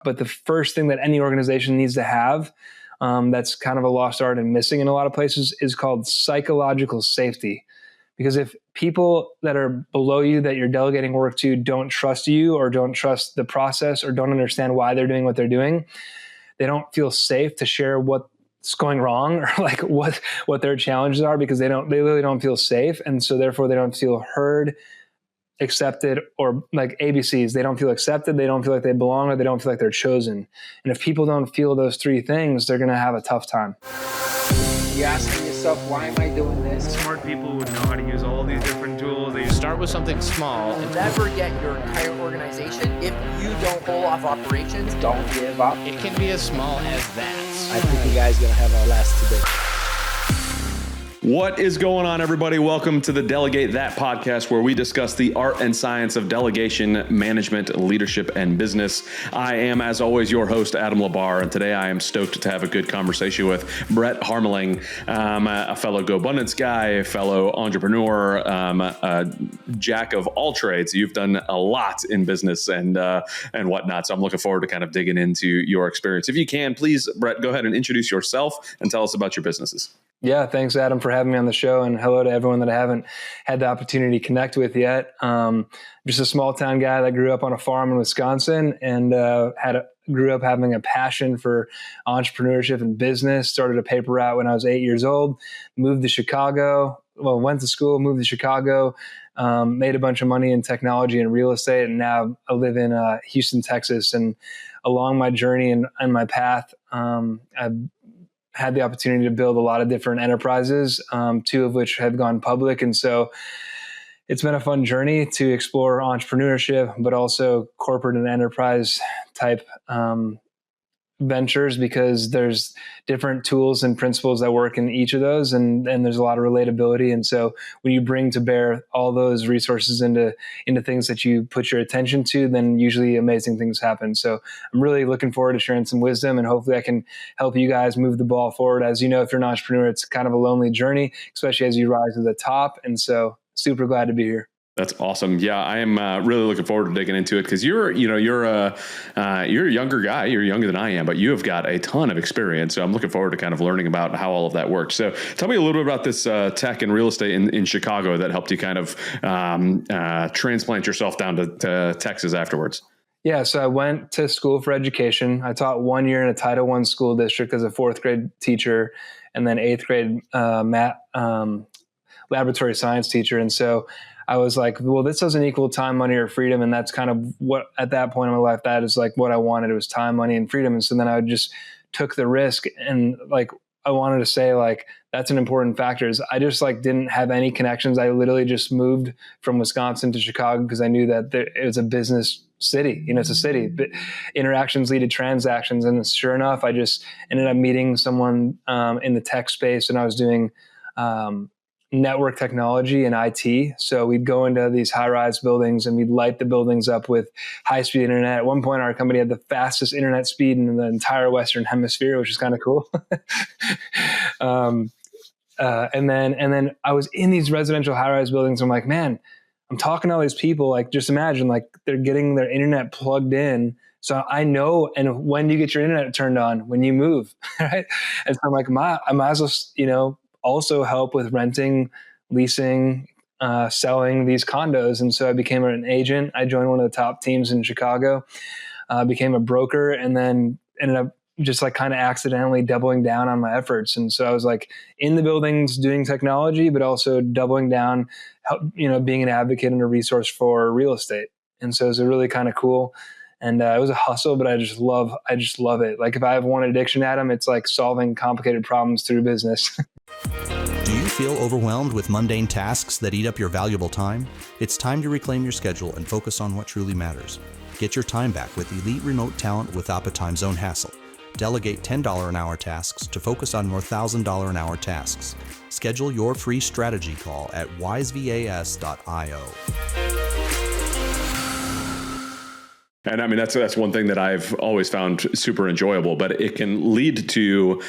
But the first thing that any organization needs to have, that's kind of a lost art and missing in a lot of places, is called psychological safety. Because if people that are below you that you're delegating work to don't trust you or don't trust the process or don't understand why they're doing what they're doing, they don't feel safe to share what's going wrong or like what their challenges are, because they literally don't feel safe. And so therefore they don't feel heard, accepted, or like ABCs. They don't feel accepted, they don't feel like they belong, or they don't feel like they're chosen. And if people don't feel those three things, they're going to have a tough time. You're asking yourself, why am I doing this? Smart people would know how to use all these different tools. You start with something small. You'll never get your entire organization if you don't pull off operations. Don't give up. It can be as small as that. I think you guys are going to have our last today. What is going on, everybody? Welcome to the Delegate That podcast, where we discuss the art and science of delegation, management, leadership, and business. I am, as always, your host, Adam Labar, and today I am stoked to have a good conversation with Brett Harmeling, a fellow GoBundance guy, a fellow entrepreneur, a jack of all trades. You've done a lot in business and whatnot, so I'm looking forward to kind of digging into your experience. If you can, please, Brett, go ahead and introduce yourself and tell us about your businesses. Yeah, thanks, Adam, for having me on the show, and hello to everyone that I haven't had the opportunity to connect with yet. Just a small town guy that grew up on a farm in Wisconsin and grew up having a passion for entrepreneurship and business. Started a paper route when I was 8 years old, moved to Chicago, went to school, moved to Chicago, made a bunch of money in technology and real estate, and now I live in Houston, Texas. And along my journey and my path, I've had the opportunity to build a lot of different enterprises, two of which have gone public. And so it's been a fun journey to explore entrepreneurship, but also corporate and enterprise type ventures, because there's different tools and principles that work in each of those. And there's a lot of relatability. And so when you bring to bear all those resources into things that you put your attention to, then usually amazing things happen. So I'm really looking forward to sharing some wisdom, and hopefully I can help you guys move the ball forward. As you know, if you're an entrepreneur, it's kind of a lonely journey, especially as you rise to the top. And so super glad to be here. That's awesome. Yeah, I am really looking forward to digging into it, because you're a younger guy. You're younger than I am, but you have got a ton of experience. So I'm looking forward to kind of learning about how all of that works. So tell me a little bit about this tech and real estate in Chicago that helped you kind of transplant yourself down to Texas afterwards. Yeah, so I went to school for education. I taught 1 year in a Title I school district as a fourth grade teacher, and then eighth grade math laboratory science teacher. And so I was like, well, this doesn't equal time, money, or freedom. And that's kind of what, at that point in my life, that is like what I wanted. It was time, money, and freedom. And so then I just took the risk, and like, I wanted to say like, that's an important factor. Is I just like didn't have any connections. I literally just moved from Wisconsin to Chicago because I knew that it was a business city. You know, it's a city, but interactions lead to transactions. And sure enough, I just ended up meeting someone in the tech space, and I was doing network technology and IT. So we'd go into these high-rise buildings and we'd light the buildings up with high-speed internet. At one point, our company had the fastest internet speed in the entire Western Hemisphere, which is kind of cool. And then I was in these residential high-rise buildings. I'm like, man, I'm talking to all these people. Like, just imagine, like, they're getting their internet plugged in. So I know, and when do you get your internet turned on? When you move, right? And so I'm like, I might as well, also help with renting, leasing, selling these condos. And so I became an agent. I joined one of the top teams in Chicago, became a broker, and then ended up just like kind of accidentally doubling down on my efforts. And so I was like in the buildings doing technology, but also doubling down, being an advocate and a resource for real estate. And so it was a really kind of cool. And it was a hustle, but I just love it. Like if I have one addiction, Adam, it's like solving complicated problems through business. Do you feel overwhelmed with mundane tasks that eat up your valuable time? It's time to reclaim your schedule and focus on what truly matters. Get your time back with elite remote talent without the time zone hassle. Delegate $10 an hour tasks to focus on more $1,000 an hour tasks. Schedule your free strategy call at wisevas.io. And I mean, that's one thing that I've always found super enjoyable, but it can lead to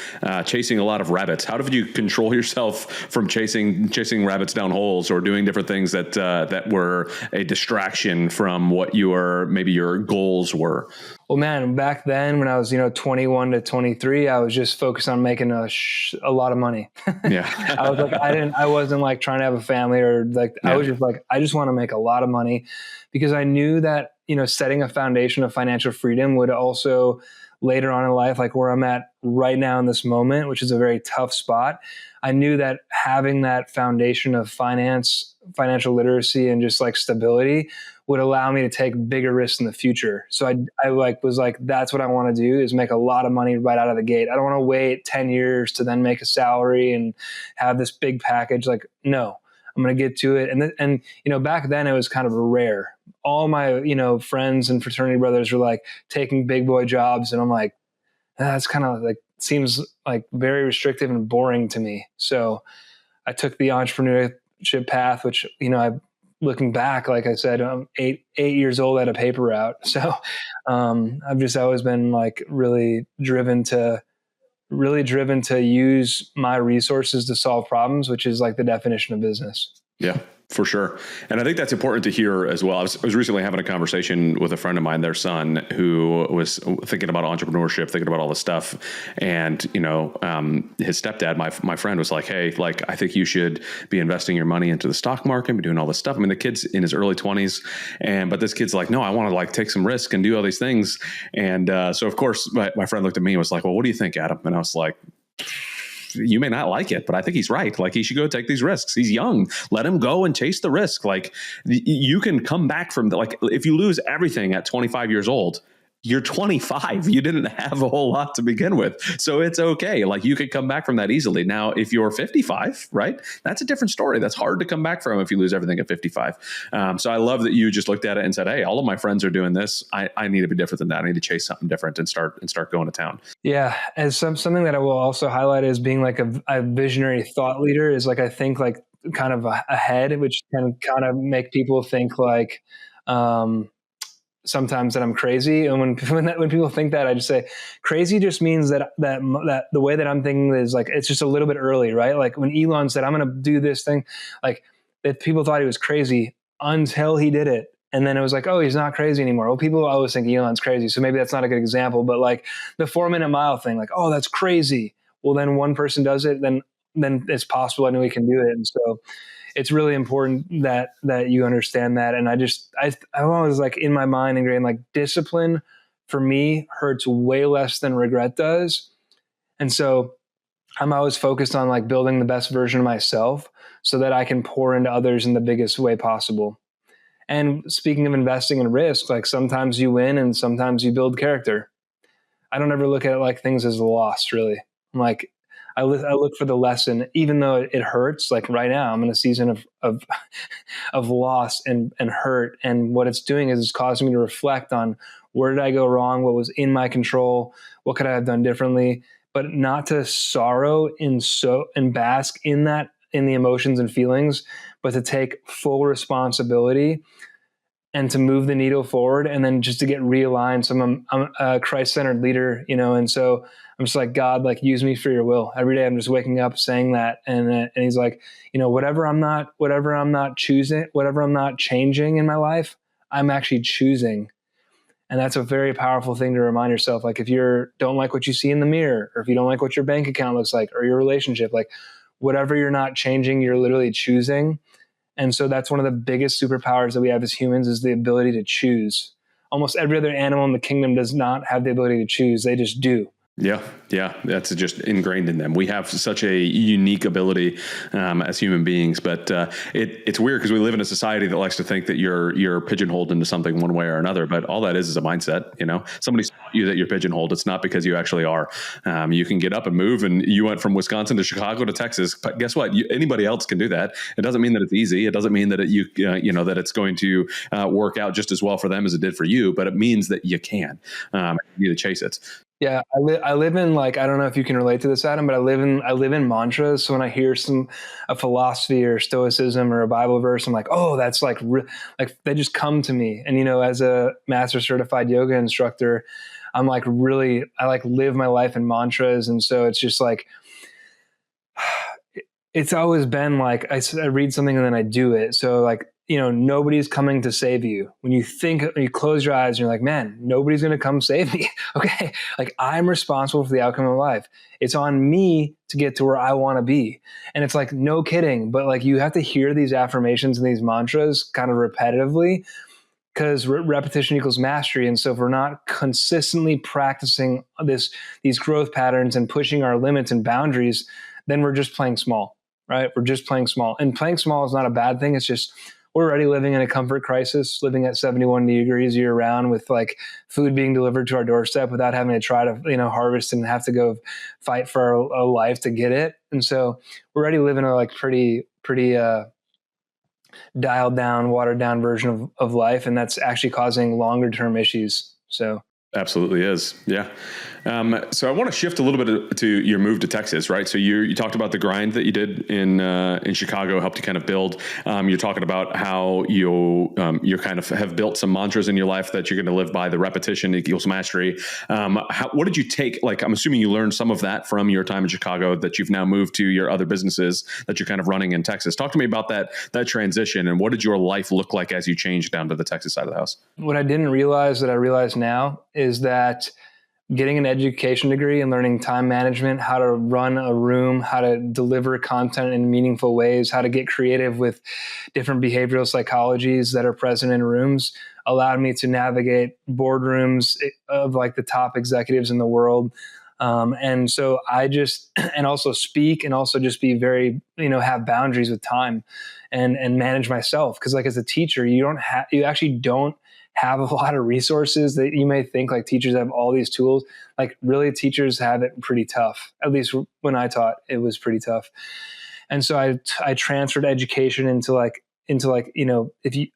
chasing a lot of rabbits. How do you control yourself from chasing rabbits down holes or doing different things that were a distraction from what maybe your goals were? Well, man, back then when I was, 21 to 23, I was just focused on making a lot of money. Yeah. I was like, I wasn't like trying to have a family or like, I was just like, I just want to make a lot of money, because I knew that, setting a foundation of financial freedom would also later on in life, like where I'm at right now in this moment, which is a very tough spot. I knew that having that foundation of financial literacy and just like stability would allow me to take bigger risks in the future. So I was like, that's what I want to do, is make a lot of money right out of the gate. I don't want to wait 10 years to then make a salary and have this big package. Like, no, I'm going to get to it. And back then it was kind of rare. All my, friends and fraternity brothers were like taking big boy jobs. And I'm like, that's kind of like, seems like very restrictive and boring to me. So I took the entrepreneurship path, which, looking back, like I said, I'm eight years old at a paper route. So I've just always been like really driven to use my resources to solve problems, which is like the definition of business. Yeah, for sure. And I think that's important to hear as well. I was recently having a conversation with a friend of mine, their son, who was thinking about entrepreneurship, thinking about all this stuff. And, his stepdad, my friend, was like, hey, like, I think you should be investing your money into the stock market, be doing all this stuff. I mean, the kid's in his early 20s, but this kid's like, no, I want to like take some risk and do all these things. And so of course my friend looked at me and was like, well, what do you think, Adam? And I was like, you may not like it, but I think he's right. Like, he should go take these risks. He's young. Let him go and chase the risk. Like, you can come back from like, if you lose everything at 25 years old, you're 25. You didn't have a whole lot to begin with. So it's okay. Like, you could come back from that easily. Now, if you're 55, right, that's a different story. That's hard to come back from if you lose everything at 55. So I love that you just looked at it and said, hey, all of my friends are doing this. I need to be different than that. I need to chase something different and start going to town. Yeah. As something that I will also highlight as being like a visionary thought leader is like, I think like kind of ahead, which can kind of make people think like, sometimes that I'm crazy. And when people think that, I just say crazy just means that the way that I'm thinking is like, it's just a little bit early, right? Like when Elon said, I'm going to do this thing, like that people thought he was crazy until he did it. And then it was like, oh, he's not crazy anymore. Well, people always think Elon's crazy. So maybe that's not a good example, but like the 4-minute mile thing, like, oh, that's crazy. Well, then one person does it, then it's possible. I know he can do it. And so it's really important that you understand that. And I'm always like in my mind ingrained, like discipline for me hurts way less than regret does. And so I'm always focused on like building the best version of myself so that I can pour into others in the biggest way possible. And speaking of investing in risk, like sometimes you win and sometimes you build character. I don't ever look at it like things as a loss, really. I'm like, I look for the lesson, even though it hurts. Like right now, I'm in a season of loss and hurt, and what it's doing is it's causing me to reflect on where did I go wrong, what was in my control, what could I have done differently, but not to sorrow and bask in that, in the emotions and feelings, but to take full responsibility and to move the needle forward, and then just to get realigned. So I'm a Christ-centered leader, and so I'm just like, God, like use me for your will. Every day I'm just waking up saying that. And he's like, whatever I'm not choosing, whatever I'm not changing in my life, I'm actually choosing. And that's a very powerful thing to remind yourself. Like if you don't like what you see in the mirror, or if you don't like what your bank account looks like, or your relationship, like whatever you're not changing, you're literally choosing. And so that's one of the biggest superpowers that we have as humans, is the ability to choose. Almost every other animal in the kingdom does not have the ability to choose. They just do. Yeah. That's just ingrained in them. We have such a unique ability as human beings, but it's weird because we live in a society that likes to think that you're pigeonholed into something one way or another. But all that is a mindset. Somebody taught you that you're pigeonholed. It's not because you actually are. You can get up and move, and you went from Wisconsin to Chicago to Texas. But guess what? Anybody else can do that. It doesn't mean that it's easy. It doesn't mean that that it's going to work out just as well for them as it did for you. But it means that you can. You need to chase it. Yeah, I live in, like, I don't know if you can relate to this, Adam, but I live in mantras. So when I hear a philosophy or stoicism or a Bible verse, I'm like, oh, that's like they just come to me. And as a master certified yoga instructor, I'm like I like live my life in mantras, and so it's just like it's always been like I read something and then I do it. So like nobody's coming to save you. When you close your eyes and you're like, man, nobody's going to come save me. Okay. Like, I'm responsible for the outcome of life. It's on me to get to where I want to be. And it's like, no kidding. But like, you have to hear these affirmations and these mantras kind of repetitively, because repetition equals mastery. And so if we're not consistently practicing these growth patterns and pushing our limits and boundaries, then we're just playing small, right? We're just playing small. And playing small is not a bad thing. It's just, we're already living in a comfort crisis, living at 71 degrees year round, with like food being delivered to our doorstep without having to try to, harvest and have to go fight for our life to get it. And so we're already living a like pretty dialed down, watered down version of life. And that's actually causing longer term issues. So. Absolutely is. Yeah. So I want to shift a little bit to your move to Texas, right? So you talked about the grind that you did in Chicago, helped you kind of build. You're talking about how you kind of have built some mantras in your life that you're going to live by. The repetition equals mastery. What did you take? Like, I'm assuming you learned some of that from your time in Chicago that you've now moved to your other businesses that you're kind of running in Texas. Talk to me about that transition, and what did your life look like as you changed down to the Texas side of the house? What I didn't realize that I realize now is that getting an education degree and learning time management, how to run a room, how to deliver content in meaningful ways, how to get creative with different behavioral psychologies that are present in rooms, allowed me to navigate boardrooms of like the top executives in the world. And so and also speak, and also just be very, have boundaries with time and manage myself. Cause like as a teacher, you actually don't have a lot of resources that you may think like teachers have all these tools. Like really, teachers have it pretty tough. At least when I taught, it was pretty tough. And so I transferred education into like, if you,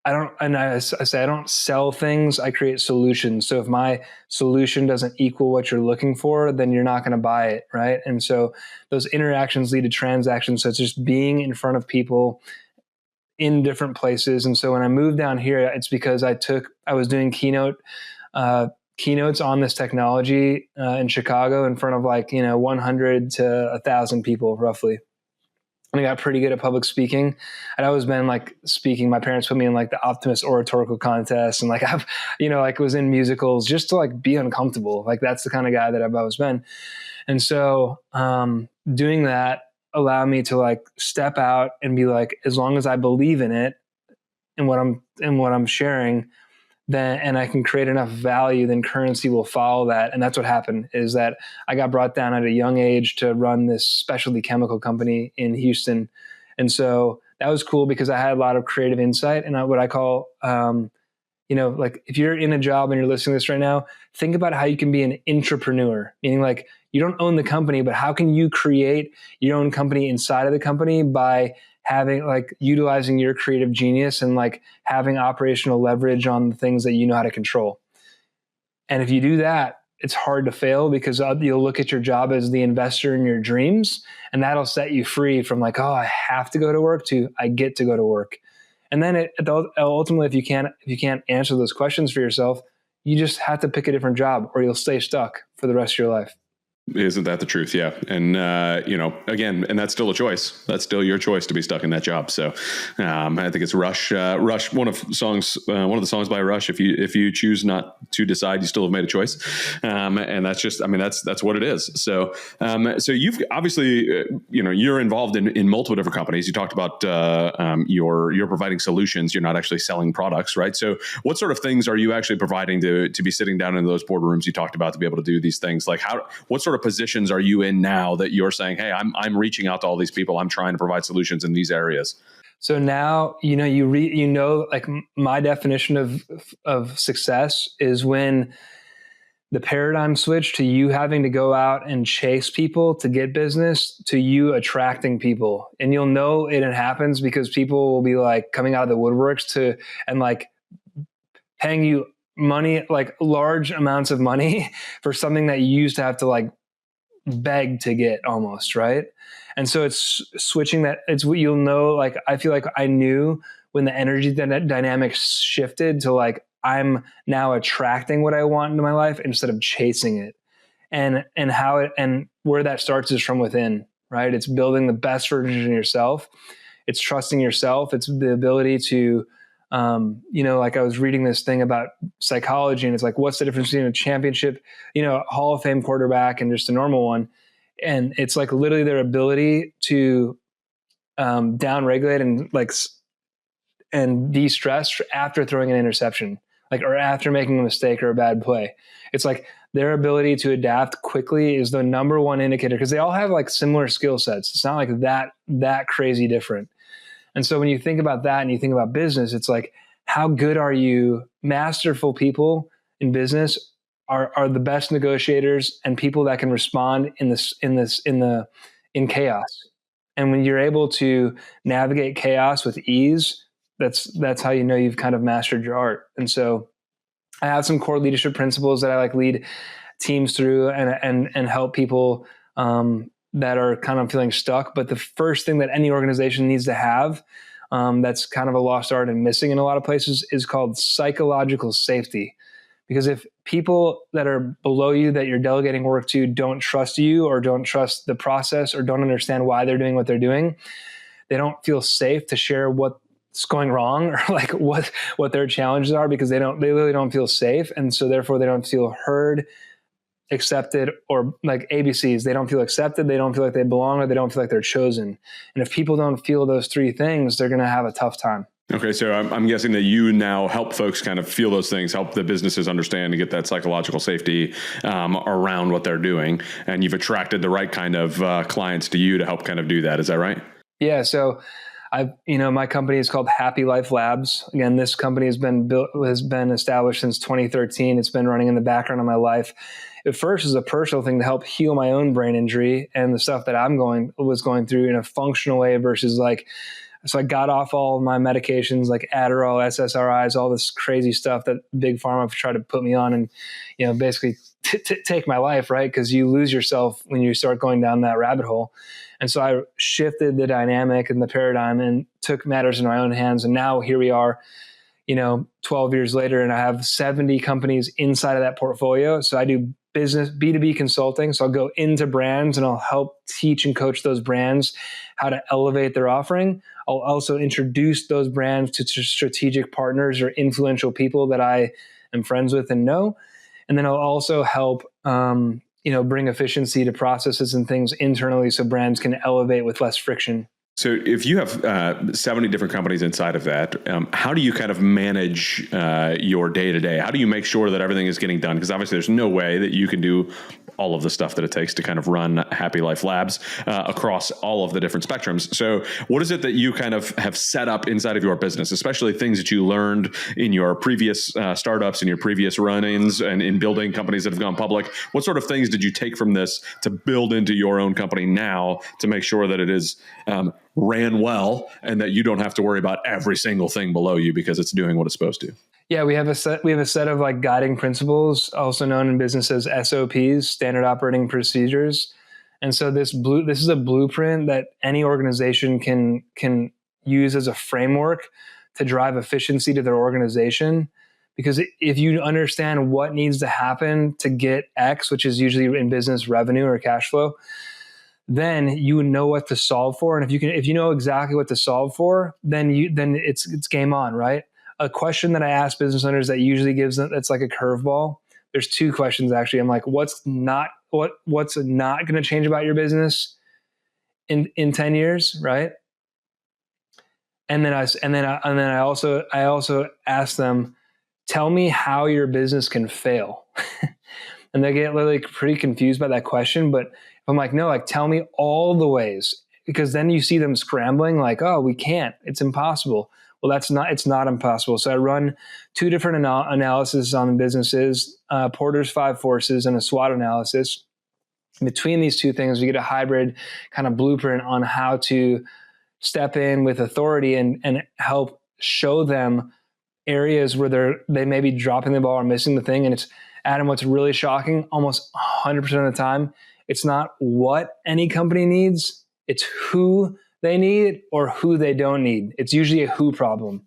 I say, I don't sell things, I create solutions. So if my solution doesn't equal what you're looking for, then you're not going to buy it. Right. And so those interactions lead to transactions. So it's just being in front of people in different places. And so when I moved down here, it's because I was doing keynotes on this technology in Chicago in front of like, 100 to 1,000 people roughly. And I got pretty good at public speaking. I'd always been like speaking. My parents put me in like the Optimist oratorical contest, and like I've, was in musicals just to like be uncomfortable. Like that's the kind of guy that I've always been. And so doing that allow me to like step out and be like, as long as I believe in it and what I'm sharing, then, and I can create enough value, then currency will follow that. And that's what happened, is that I got brought down at a young age to run this specialty chemical company in Houston. And so that was cool because I had a lot of creative insight, and what I call, like if you're in a job and you're listening to this right now, think about how you can be an intrapreneur, meaning like you don't own the company, but how can you create your own company inside of the company by having like utilizing your creative genius and like having operational leverage on the things that you know how to control. And if you do that, it's hard to fail, because you'll look at your job as the investor in your dreams, and that'll set you free from like, oh, I have to go to work, to I get to go to work. And then ultimately, if you can't answer those questions for yourself, you just have to pick a different job, or you'll stay stuck for the rest of your life. Isn't that the truth? Yeah. And, again, and that's still a choice. That's still your choice to be stuck in that job. So, I think it's Rush, one of the songs by Rush. If you choose not to decide, you still have made a choice. And that's just, that's what it is. So, so you've obviously, you're involved in multiple different companies. You talked about, you're providing solutions. You're not actually selling products, right? So what sort of things are you actually providing to be sitting down in those boardrooms you talked about to be able to do these things? Like what sort of positions are you in now that you're saying, hey, I'm reaching out to all these people, I'm trying to provide solutions in these areas? So now, like my definition of success is when the paradigm switch to you having to go out and chase people to get business to you attracting people. And you'll know it happens because people will be like coming out of the woodworks and like paying you money, like large amounts of money for something that you used to have to like beg to get almost, right? And so it's switching that. It's what you'll know. Like, I feel like I knew when the energy dynamics shifted to like, I'm now attracting what I want into my life instead of chasing it. And where that starts is from within, right? It's building the best version of yourself. It's trusting yourself. It's the ability to, like I was reading this thing about psychology, and it's like, what's the difference between a championship, Hall of Fame quarterback and just a normal one? And it's like literally their ability to down-regulate and de-stress after throwing an interception, or after making a mistake or a bad play. It's like their ability to adapt quickly is the number one indicator, because they all have like similar skill sets. It's not like that crazy different. And so when you think about that and you think about business, it's like, how good are you? Masterful people in business are the best negotiators and people that can respond in chaos. And when you're able to navigate chaos with ease, that's how you've kind of mastered your art. And so I have some core leadership principles that I like lead teams through and help people that are kind of feeling stuck. But the first thing that any organization needs to have, that's kind of a lost art and missing in a lot of places, is called psychological safety. Because if people that are below you that you're delegating work to don't trust you, or don't trust the process, or don't understand why they're doing what they're doing, they don't feel safe to share what's going wrong, or like what their challenges are, because they really don't feel safe. And so therefore they don't feel heard, accepted, or like ABCs. They don't feel accepted, they don't feel like they belong, or they don't feel like they're chosen. And if people don't feel those three things, they're going to have a tough time. Okay, so I'm guessing that you now help folks kind of feel those things, help the businesses understand and get that psychological safety around what they're doing. And you've attracted the right kind of clients to you to help kind of do that. Is that right? Yeah. So my company is called Happy Life Labs. Again, this company has been established since 2013. It's been running in the background of my life. At first, as a personal thing to help heal my own brain injury and the stuff that was going through in a functional way versus so I got off all of my medications like Adderall, SSRIs, all this crazy stuff that Big Pharma tried to put me on and, basically take my life, right? Because you lose yourself when you start going down that rabbit hole. And so I shifted the dynamic and the paradigm and took matters in my own hands. And now here we are, 12 years later, and I have 70 companies inside of that portfolio. So I do business B2B consulting. So I'll go into brands and I'll help teach and coach those brands how to elevate their offering. I'll also introduce those brands to strategic partners or influential people that I am friends with and know. And then I'll also help, bring efficiency to processes and things internally so brands can elevate with less friction. So if you have 70 different companies inside of that, how do you kind of manage your day-to-day? How do you make sure that everything is getting done? Because obviously there's no way that you can do all of the stuff that it takes to kind of run Happy Life Labs across all of the different spectrums. So what is it that you kind of have set up inside of your business, especially things that you learned in your previous startups, in your previous run-ins, and in building companies that have gone public? What sort of things did you take from this to build into your own company now to make sure that it is ran well and that you don't have to worry about every single thing below you because it's doing what it's supposed to? Yeah, we have a set of like guiding principles, also known in business as SOPs, standard operating procedures. And so this is a blueprint that any organization can use as a framework to drive efficiency to their organization. Because if you understand what needs to happen to get X, which is usually in business revenue or cash flow, then you know what to solve for. And if you know exactly what to solve for, then it's game on, right? A question that I ask business owners that usually gives them, that's like a curveball. There's two questions actually. I'm like, what's not going to change about your business in 10 years, right? And then I also ask them, tell me how your business can fail. And they get really pretty confused by that question. But if I'm like, no, like tell me all the ways, because then you see them scrambling like, oh, we can't, it's impossible. Well, it's not impossible. So I run two different analyses on businesses, Porter's 5 forces and a SWOT analysis. Between these two things, we get a hybrid kind of blueprint on how to step in with authority and help show them areas where they may be dropping the ball or missing the thing. And it's, Adam, what's really shocking, almost 100% of the time, it's not what any company needs, it's who they need or who they don't need. It's usually a who problem.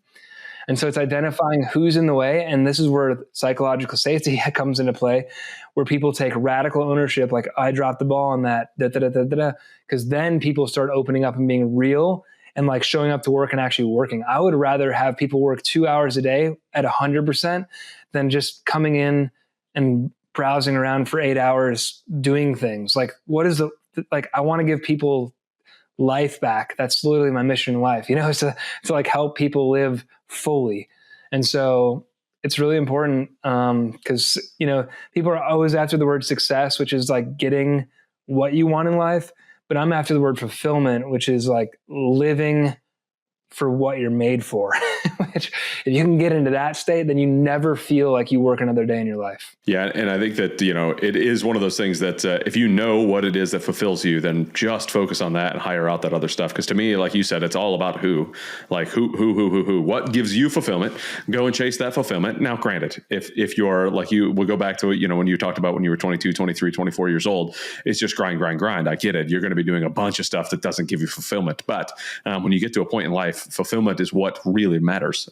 And so it's identifying who's in the way. And this is where psychological safety comes into play, where people take radical ownership, like I dropped the ball on that, because then people start opening up and being real and like showing up to work and actually working. I would rather have people work 2 hours a day at 100% than just coming in and browsing around for 8 hours doing things. Like, I want to give people life back. That's literally my mission in life, is to like help people live fully. And so it's really important because, people are always after the word success, which is like getting what you want in life. But I'm after the word fulfillment, which is like living for what you're made for. Which, if you can get into that state, then you never feel like you work another day in your life. Yeah. And I think that, it is one of those things that if you know what it is that fulfills you, then just focus on that and hire out that other stuff. Because to me, like you said, it's all about who, what gives you fulfillment, go and chase that fulfillment. Now, granted, if you're like, we'll go back to, when you talked about when you were 22, 23, 24 years old, it's just grind. I get it. You're going to be doing a bunch of stuff that doesn't give you fulfillment. But when you get to a point in life, fulfillment is what really matters.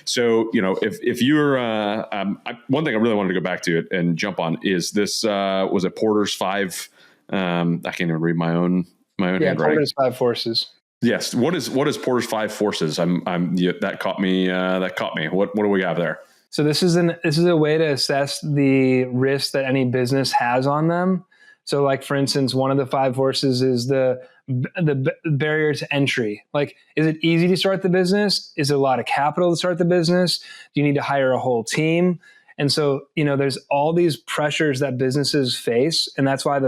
So, if you're, one thing I really wanted to go back to it and jump on is this, was it Porter's 5, I can't even read my own handwriting. Porter's 5 forces. Yes. What is Porter's 5 forces? That caught me. What do we have there? So this is a way to assess the risk that any business has on them. So like, for instance, one of the 5 forces is the barrier to entry. Like, is it easy to start the business? Is it a lot of capital to start the business? Do you need to hire a whole team? And so, there's all these pressures that businesses face. And that's why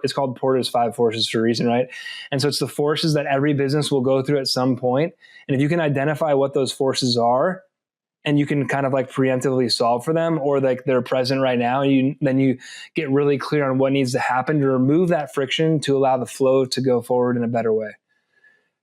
it's called Porter's 5 forces for a reason, right? And so it's the forces that every business will go through at some point. And if you can identify what those forces are, and you can kind of like preemptively solve for them, or like they're present right now, then you get really clear on what needs to happen to remove that friction to allow the flow to go forward in a better way.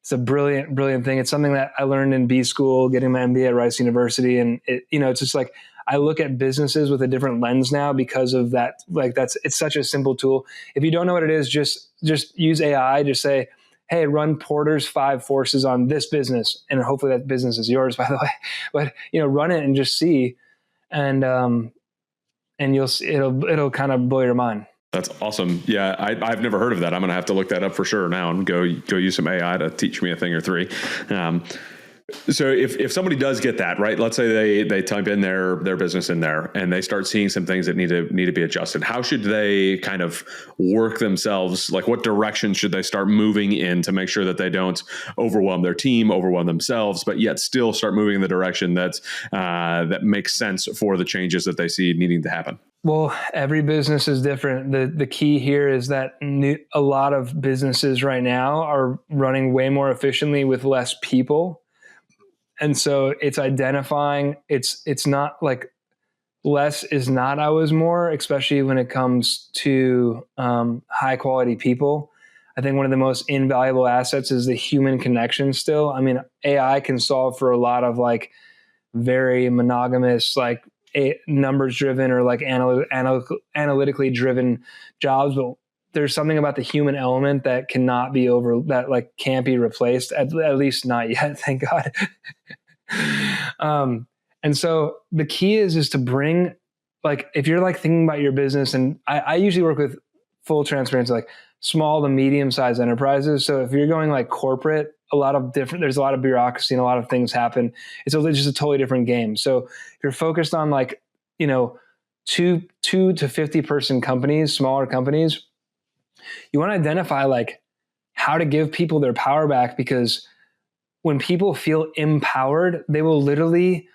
It's a brilliant, brilliant thing. It's something that I learned in B school, getting my MBA at Rice University. And it's just like, I look at businesses with a different lens now because of that. Like, it's such a simple tool. If you don't know what it is, just use AI. Just say, hey, run Porter's 5 forces on this business. And hopefully that business is yours, by the way. But, run it and just see. And you'll see, it'll kind of blow your mind. That's awesome. Yeah. I've never heard of that. I'm going to have to look that up for sure now and go use some AI to teach me a thing or 3. So if somebody does get that, right, let's say they type in their business in there and they start seeing some things that need to be adjusted. How should they kind of work themselves? Like, what direction should they start moving in to make sure that they don't overwhelm their team, overwhelm themselves, but yet still start moving in the direction that makes sense for the changes that they see needing to happen? Well, every business is different. The key here is that a lot of businesses right now are running way more efficiently with less people. And so it's identifying, it's not like less is not always more, especially when it comes to high quality people. I think one of the most invaluable assets is the human connection still. I mean, AI can solve for a lot of like very monogamous, like numbers driven or like analytically driven jobs, but there's something about the human element that can't be replaced, at least not yet, thank God. And so the key is to bring, like, if you're like thinking about your business, and I usually work with, full transparency, like small to medium-sized enterprises. So if you're going like corporate, there's a lot of bureaucracy and a lot of things happen. It's just a totally different game. So if you're focused on like, 2 to 50 person companies, smaller companies, you want to identify like how to give people their power back, because when people feel empowered, they will literally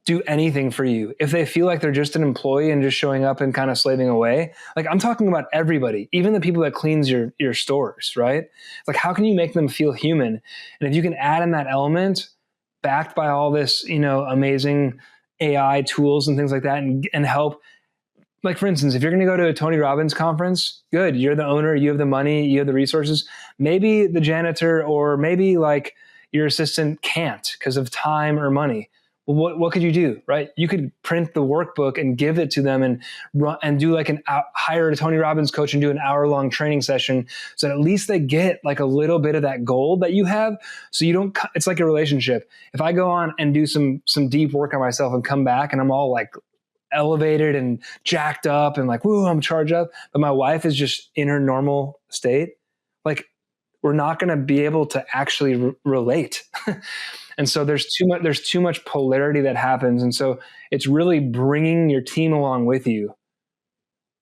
do anything for you. If they feel like they're just an employee and just showing up and kind of slaving away, like I'm talking about everybody, even the people that cleans your stores, right? Like, how can you make them feel human? And if you can add in that element backed by all this, amazing AI tools and things like that, and help. Like, for instance, if you're going to go to a Tony Robbins conference, good. You're the owner, you have the money, you have the resources. Maybe the janitor or maybe like your assistant can't because of time or money. Well, what could you do, right? You could print the workbook and give it to them and do like hire a Tony Robbins coach and do an hour-long training session, so that at least they get like a little bit of that gold that you have. So you don't, it's like a relationship. If I go on and do some deep work on myself and come back and I'm all like elevated and jacked up and like, woo, I'm charged up, but my wife is just in her normal state, like we're not going to be able to actually relate. And so there's too much polarity that happens. And so it's really bringing your team along with you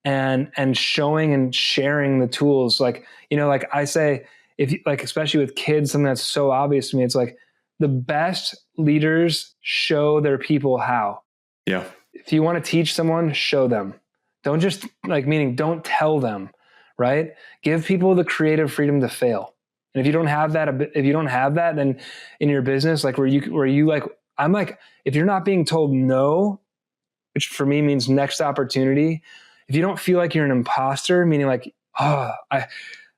and showing and sharing the tools. Like, like I say, if you, like, especially with kids, something that's so obvious to me, it's like the best leaders show their people how. Yeah. If you want to teach someone, show them. Don't just meaning don't tell them, right? Give people the creative freedom to fail. And if you don't have that, then in your business, like where you like, I'm like, if you're not being told no, which for me means next opportunity, if you don't feel like you're an imposter, meaning like, oh,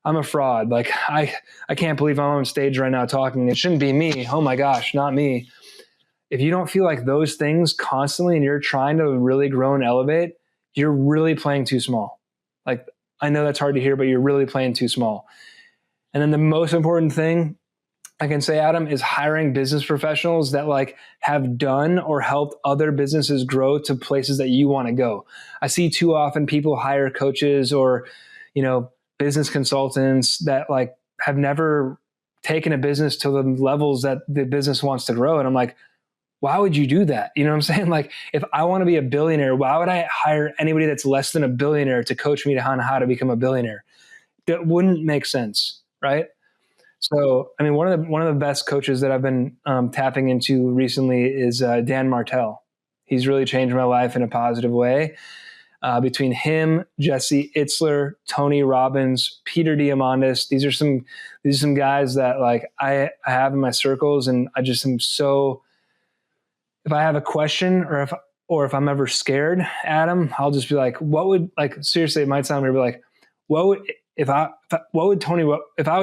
I'm a fraud. Like I can't believe I'm on stage right now talking. It shouldn't be me. Oh my gosh, not me. If you don't feel like those things constantly and you're trying to really grow and elevate, you're really playing too small. Like, I know that's hard to hear, but you're really playing too small. And then the most important thing I can say, Adam, is hiring business professionals that like have done or helped other businesses grow to places that you want to go. I see too often people hire coaches or, business consultants that like have never taken a business to the levels that the business wants to grow. And I'm like, why would you do that? You know what I'm saying? Like, if I want to be a billionaire, why would I hire anybody that's less than a billionaire to coach me on how to become a billionaire? That wouldn't make sense, right? So, I mean, one of the best coaches that I've been tapping into recently is Dan Martell. He's really changed my life in a positive way. Between him, Jesse Itzler, Tony Robbins, Peter Diamandis, these are some guys that like I have in my circles, and I just am so. If I have a question or if I'm ever scared, Adam, I'll just be like, seriously, it might sound weird, but like, if I was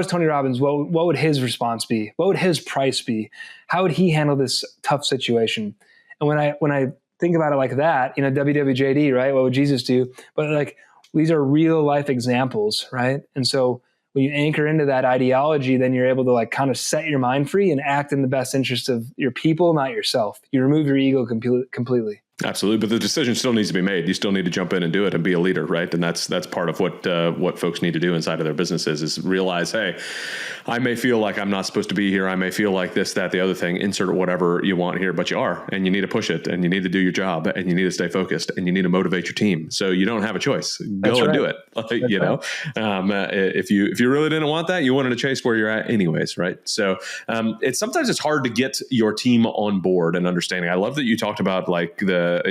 Tony Robbins, what would his response be? What would his price be? How would he handle this tough situation? And when I think about it like that, WWJD, right? What would Jesus do? But like, these are real life examples, right? And so when you anchor into that ideology, then you're able to like kind of set your mind free and act in the best interest of your people, not yourself. You remove your ego completely. Absolutely, but the decision still needs to be made. You still need to jump in and do it and be a leader, right? And that's part of what folks need to do inside of their businesses is realize, hey, I may feel like I'm not supposed to be here. I may feel like this, that, the other thing. Insert whatever you want here, but you are, and you need to push it, and you need to do your job, and you need to stay focused, and you need to motivate your team. So you don't have a choice. Go and do it. If you really didn't want that, you wanted to chase where you're at, anyways, right? So sometimes it's hard to get your team on board and understanding. I love that you talked about like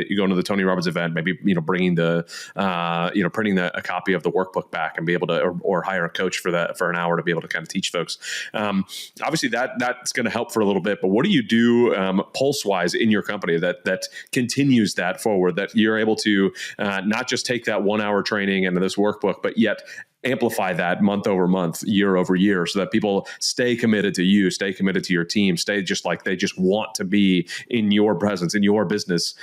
you go to the Tony Robbins event, maybe, bringing printing a copy of the workbook back and be able to, or hire a coach for an hour to be able to kind of teach folks. Obviously that's going to help for a little bit, but what do you do pulse wise in your company that continues that forward, that you're able to not just take that 1 hour training and this workbook, but yet amplify that month over month, year over year, so that people stay committed to you, stay committed to your team, stay just like they just want to be in your presence, in your business,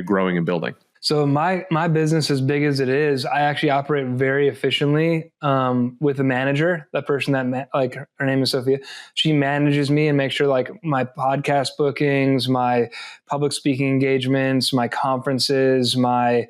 growing and building. So my business, as big as it is, I actually operate very efficiently with a manager. That person her name is Sophia. She manages me and makes sure like my podcast bookings, my public speaking engagements, my conferences, my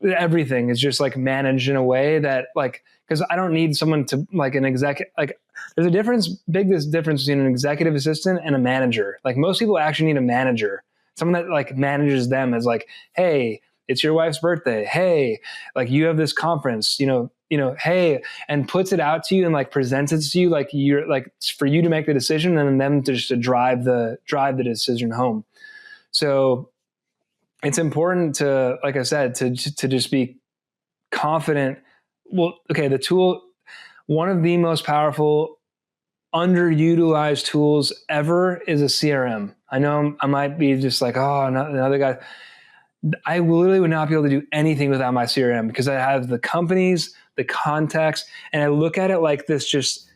everything is just like managed in a way that like, because I don't need someone to like an executive, like there's a difference between an executive assistant and a manager. Like most people actually need a manager, someone that like manages them as like, hey, it's your wife's birthday. Hey, like you have this conference, hey, and puts it out to you and like presents it to you. Like you're like, for you to make the decision and then them to drive the decision home. So it's important to, like I said, to just be confident. Well, okay, the tool, one of the most powerful, underutilized tools ever is a CRM. I know I might be just like, oh, another guy. I literally would not be able to do anything without my CRM because I have the companies, the contacts, and I look at it like this,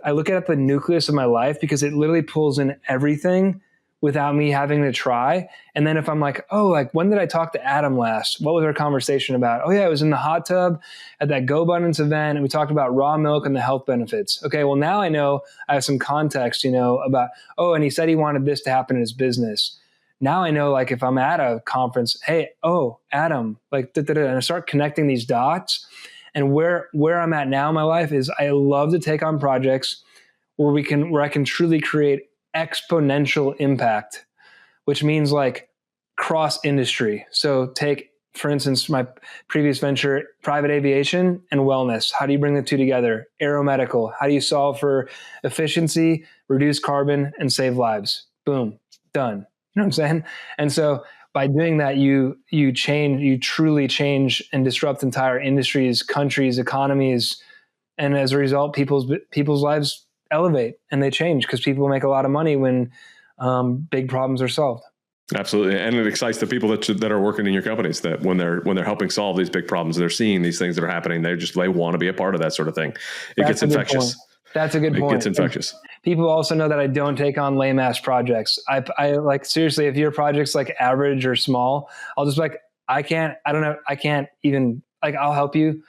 I look at the nucleus of my life because it literally pulls in everything without me having to try. And then if I'm like, oh, like when did I talk to Adam last? What was our conversation about? Oh yeah, I was in the hot tub at that GoBundance event and we talked about raw milk and the health benefits. Okay, well now I know I have some context, about, oh, and he said he wanted this to happen in his business. Now I know like if I'm at a conference, hey, oh, Adam, like, and I start connecting these dots. And where I'm at now in my life is I love to take on projects where I can truly create exponential impact, which means like cross industry. So take, for instance, my previous venture, private aviation and wellness. How do you bring the two together? Aeromedical. How do you solve for efficiency, reduce carbon, and save lives? Boom, done. You know what I'm saying? And so by doing that, you truly change and disrupt entire industries, countries, economies. And as a result, people's lives elevate and they change because people make a lot of money when big problems are solved. Absolutely. And it excites the people that are working in your companies, that when they're helping solve these big problems, they're seing these things that are happening. They want to be a part of that sort of thing. It gets infectious. That's a good point. It gets infectious. People also know that I don't take on lame ass projects. I like, seriously, if your project's like average or small, I'll just be like, I can't even, like, I'll help you,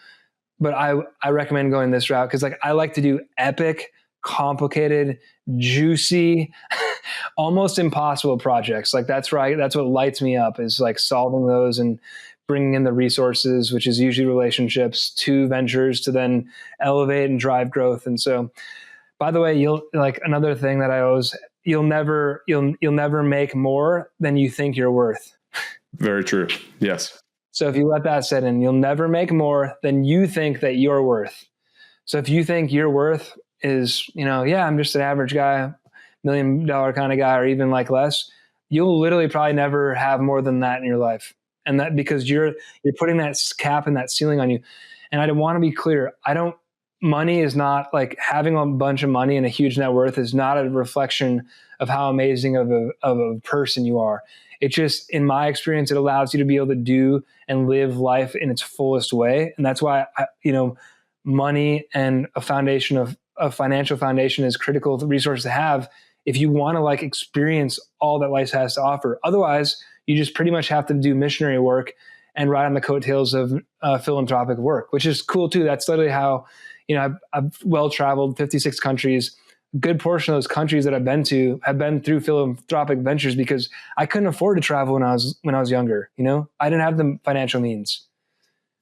but I recommend going this route. Cause like, I like to do epic, complicated, juicy, almost impossible projects. Like that's what lights me up, is like solving those and bringing in the resources, which is usually relationships, to ventures to then elevate and drive growth. And so, by the way, another thing that you'll never make more than you think you're worth. Very true. Yes. So if you let that set in, you'll never make more than you think that you're worth. So if you think your worth is, I'm just an average guy, $1 million kind of guy, or even like less, you'll literally probably never have more than that in your life. And that because you're putting that cap and that ceiling on you. And I want to be clear. Money is not, like, having a bunch of money and a huge net worth is not a reflection of how amazing of a person you are. It just, in my experience, it allows you to be able to do and live life in its fullest way. And that's why, money and a financial foundation is critical resource to have if you want to like experience all that life has to offer. Otherwise, you just pretty much have to do missionary work and ride on the coattails of philanthropic work, which is cool too. That's literally how, I've well-traveled 56 countries. A good portion of those countries that I've been to have been through philanthropic ventures because I couldn't afford to travel when I was younger. I didn't have the financial means.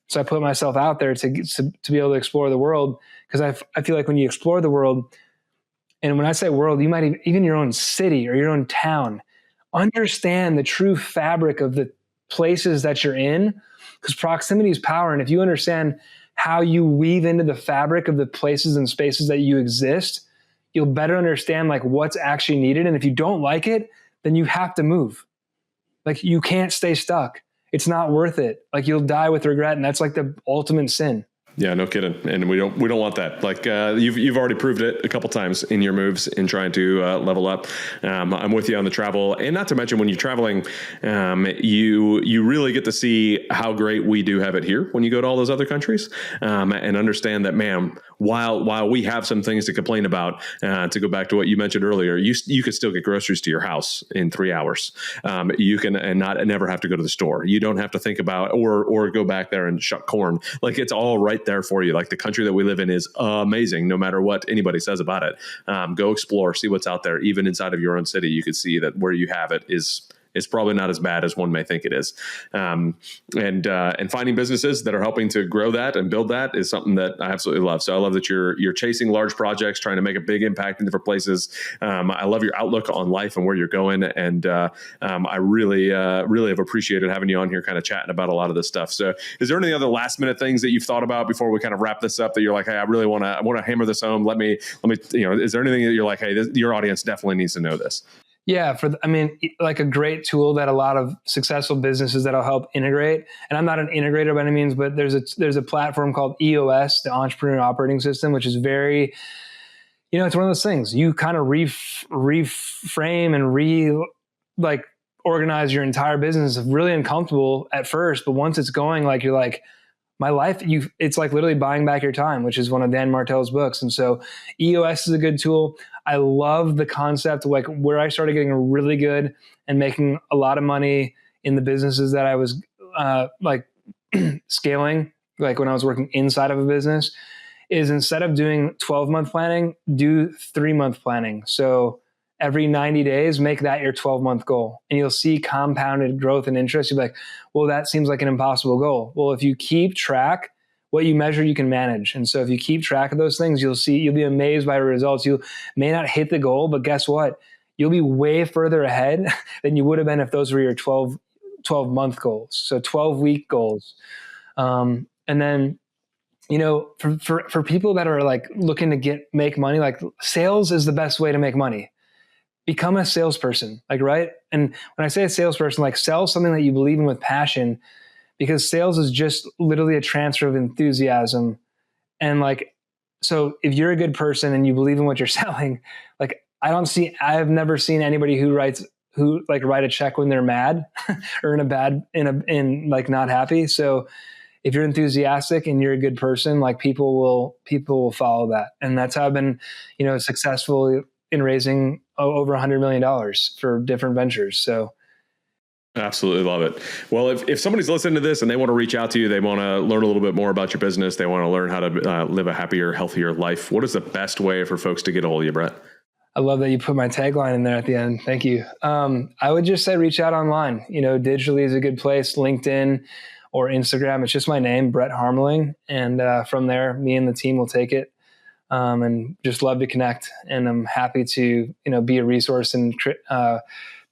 So I put myself out there to be able to explore the world, because I feel like when you explore the world, and when I say world, you might even your own city or your own town, understand the true fabric of the places that you're in, because proximity is power. And if you understand how you weave into the fabric of the places and spaces that you exist, you'll better understand like what's actually needed. And if you don't like it, then you have to move. Like, you can't stay stuck. It's not worth it. Like, you'll die with regret. And that's like the ultimate sin. Yeah, no kidding. And we don't want that. Like, you've already proved it a couple times in your moves in trying to level up. I'm with you on the travel, and not to mention when you're traveling, you really get to see how great we do have it here when you go to all those other countries, and understand that, man, while we have some things to complain about, to go back to what you mentioned earlier, you could still get groceries to your house in 3 hours. You can, and never have to go to the store. You don't have to think about or go back there and shuck corn. Like, it's all right there for you. Like, the country that we live in is amazing, no matter what anybody says about it. Go explore, see what's out there. Even inside of your own city, you could see that where you have it is probably not as bad as one may think it is. And finding businesses that are helping to grow that and build that is something that I absolutely love. So I love that you're chasing large projects, trying to make a big impact in different places. I love your outlook on life and where you're going. And I really have appreciated having you on here kind of chatting about a lot of this stuff. So is there any other last minute things that you've thought about before we kind of wrap this up that you're like, hey, I really want to hammer this home. Let me, is there anything that you're like, hey, your audience definitely needs to know this? Yeah, like a great tool that a lot of successful businesses that'll help integrate. And I'm not an integrator by any means, but there's a platform called EOS, the Entrepreneur Operating System, which is very, it's one of those things. You kind of reframe and organize your entire business. It's really uncomfortable at first, but once it's going, like, you're like, my life, it's like literally buying back your time, which is one of Dan Martell's books. And so EOS is a good tool. I love the concept, like, where I started getting really good and making a lot of money in the businesses that I was scaling, like when I was working inside of a business, is instead of doing 12-month planning, do 3-month planning. So every 90 days, make that your 12-month goal. And you'll see compounded growth and interest. You'll be like, well, that seems like an impossible goal. Well, if you keep track what you measure, you can manage. And so if you keep track of those things, you'll be amazed by the results. You may not hit the goal, but guess what? You'll be way further ahead than you would have been if those were your 12-month goals. So 12-week goals. And then, for people that are like looking to make money, like sales is the best way to make money. Become a salesperson, right? And when I say a salesperson, like sell something that you believe in with passion, because sales is just literally a transfer of enthusiasm. And so if you're a good person and you believe in what you're selling, I've never seen anybody who write a check when they're mad or in not happy. So if you're enthusiastic and you're a good person, people will follow that. And that's how I've been, successful in raising over $100 million for different ventures. So. Absolutely love it. Well, if somebody's listening to this and they want to reach out to you, they want to learn a little bit more about your business, they want to learn how to live a happier, healthier life, what is the best way for folks to get a hold of you, Brett? I love that you put my tagline in there at the end. Thank you. I would just say reach out online. Digitally is a good place. LinkedIn or Instagram. It's just my name, Brett Harmeling. And from there, me and the team will take it. And just love to connect. And I'm happy to, be a resource and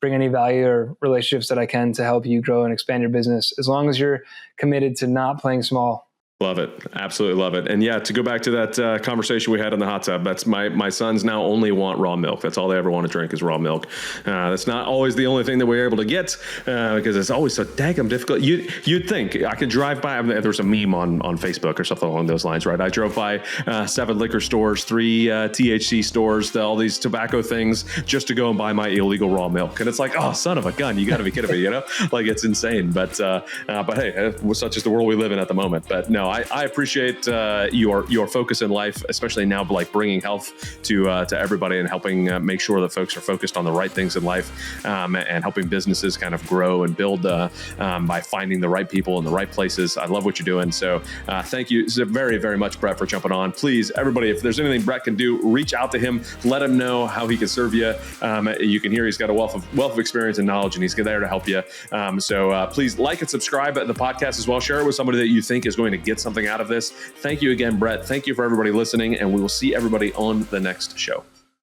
bring any value or relationships that I can to help you grow and expand your business, as long as you're committed to not playing small. Love it. Absolutely love it. And yeah, to go back to that conversation we had in the hot tub, that's my sons now only want raw milk. That's all they ever want to drink is raw milk. That's not always the only thing that we're able to get because it's always so daggum difficult. You'd think I could drive by. There was a meme on Facebook or something along those lines, right? I drove by 7 liquor stores, 3 THC stores, all these tobacco things just to go and buy my illegal raw milk. And it's like, oh, son of a gun. You got to be kidding me, it's insane. But hey, such is the world we live in at the moment. But no, I appreciate your focus in life, especially now, bringing health to everybody and helping make sure that folks are focused on the right things in life and helping businesses kind of grow and build by finding the right people in the right places. I love what you're doing. So thank you very, very much, Brett, for jumping on. Please, everybody, if there's anything Brett can do, reach out to him. Let him know how he can serve you. You can hear he's got a wealth of experience and knowledge, and he's there to help you. So please like and subscribe to the podcast as well. Share it with somebody that you think is going to get something out of this. Thank you again, Brett. Thank you for everybody listening, and we will see everybody on the next show.